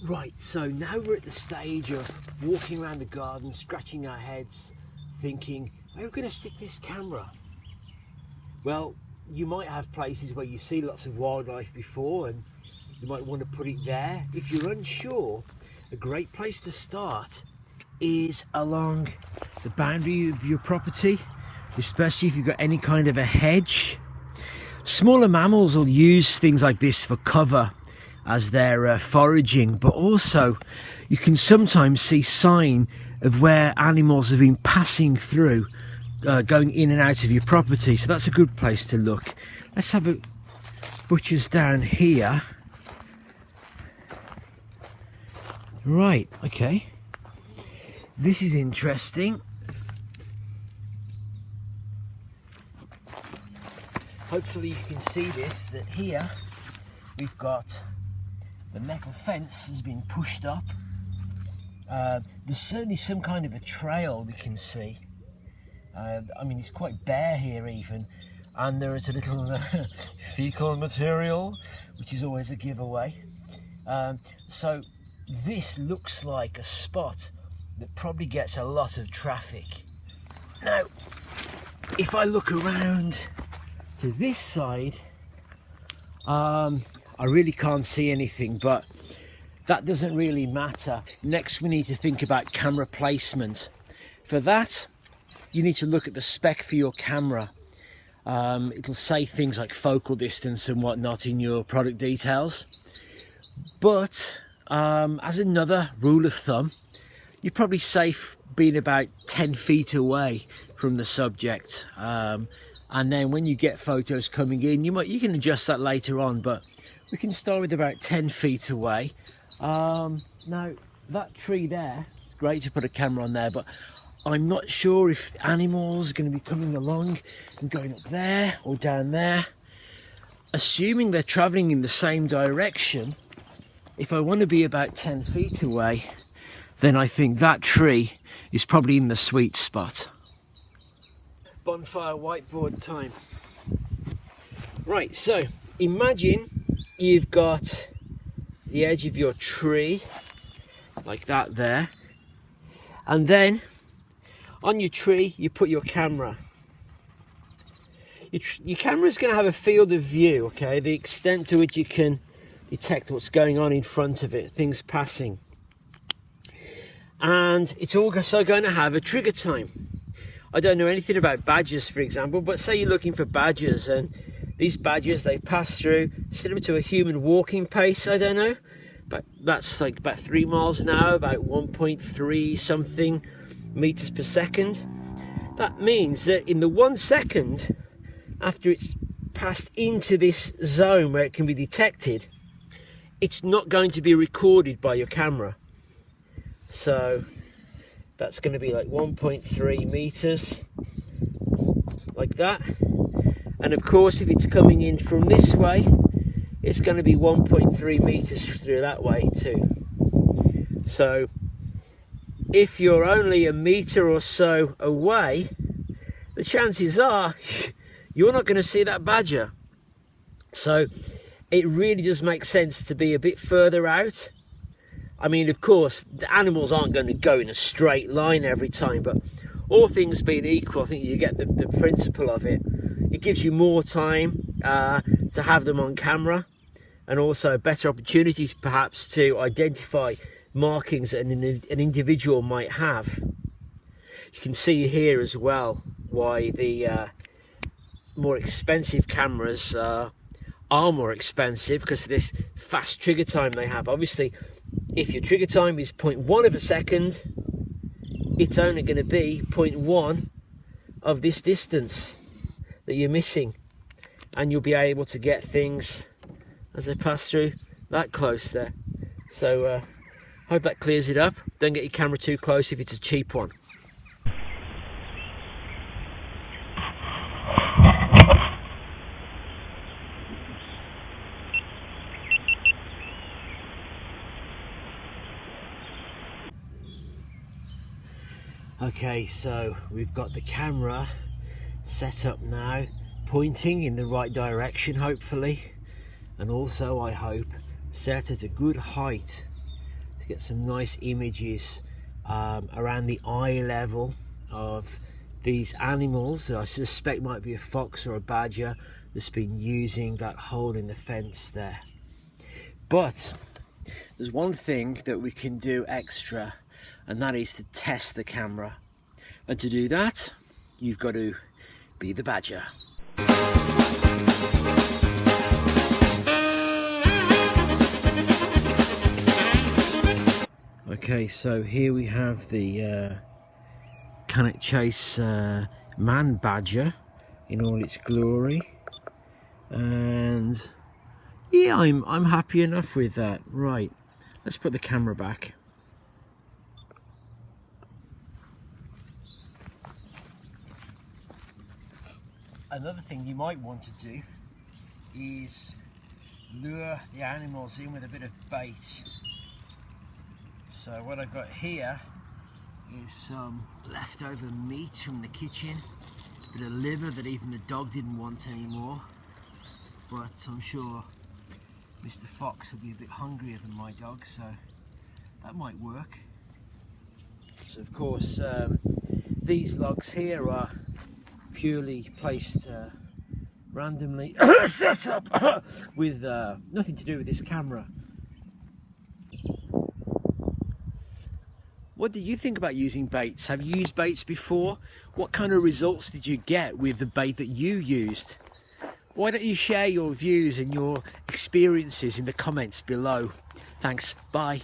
Right, so now we're at the stage of walking around the garden, scratching our heads, thinking, where are we going to stick this camera? Well, you might have places where you see lots of wildlife before and you might want to put it there. If you're unsure, a great place to start is along the boundary of your property, especially if you've got any kind of a hedge. Smaller mammals will use things like this for cover as they're foraging, but also you can sometimes see sign of where animals have been passing through, going in and out of your property, so that's a good place to look. Let's have a butcher's down here. Right, okay, this is interesting. Hopefully you can see this, that here we've got the metal fence has been pushed up. There's certainly some kind of a trail we can see. I mean, it's quite bare here even, and there is a little fecal material, which is always a giveaway. So this looks like a spot that probably gets a lot of traffic. Now, if I look around to this side, I really can't see anything, but that doesn't really matter. Next, we need to think about camera placement. For that, you need to look at the spec for your camera. It'll say things like focal distance and whatnot in your product details. But as another rule of thumb, you're probably safe being about 10 feet away from the subject. And then when you get photos coming in, you can adjust that later on, but we can start with about 10 feet away. Now that tree there, it's great to put a camera on there, but I'm not sure if animals are going to be coming along and going up there or down there. Assuming they're traveling in the same direction, if I want to be about 10 feet away, then I think that tree is probably in the sweet spot. Bonfire whiteboard time. Right, so imagine you've got the edge of your tree like that there, and then on your tree you put your camera. Your camera is going to have a field of view, okay, the extent to which you can detect what's going on in front of it, things passing, and it's also going to have a trigger time. I don't know anything about badgers, for example, but say you're looking for badgers, and these badgers, they pass through similar to a human walking pace, I don't know, but that's like about 3 miles an hour, about 1.3 something meters per second. That means that in the 1 second after it's passed into this zone where it can be detected, it's not going to be recorded by your camera. So that's going to be like 1.3 meters, like that. And of course, if it's coming in from this way, it's going to be 1.3 meters through that way too. So if you're only a meter or so away, the chances are you're not going to see that badger. So it really does make sense to be a bit further out. I mean, of course, the animals aren't going to go in a straight line every time, but all things being equal, I think you get the principle of it. It gives you more time to have them on camera, and also better opportunities perhaps to identify markings that an individual might have. You can see here as well why the more expensive cameras are more expensive, because of this fast trigger time they have. Obviously, if your trigger time is 0.1 of a second, it's only going to be 0.1 of this distance that you're missing, and you'll be able to get things as they pass through that close there. So hope that clears it up. Don't get your camera too close if it's a cheap one. Okay, so we've got the camera set up now, pointing in the right direction hopefully, and also I hope set at a good height to get some nice images around the eye level of these animals that I suspect might be a fox or a badger that's been using that hole in the fence there. But there's one thing that we can do extra, and that is to test the camera. And to do that, you've got to be the badger. Okay, so here we have the Cannock Chase man badger in all its glory, and yeah, I'm happy enough with that. Right, let's put the camera back. Another thing you might want to do is lure the animals in with a bit of bait. So what I've got here is some leftover meat from the kitchen, a bit of liver that even the dog didn't want anymore, but I'm sure Mr. Fox will be a bit hungrier than my dog, so that might work. So of course these logs here are purely placed randomly set up with nothing to do with this camera. What do you think about using baits? Have you used baits before? What kind of results did you get with the bait that you used? Why don't you share your views and your experiences in the comments below? Thanks, bye.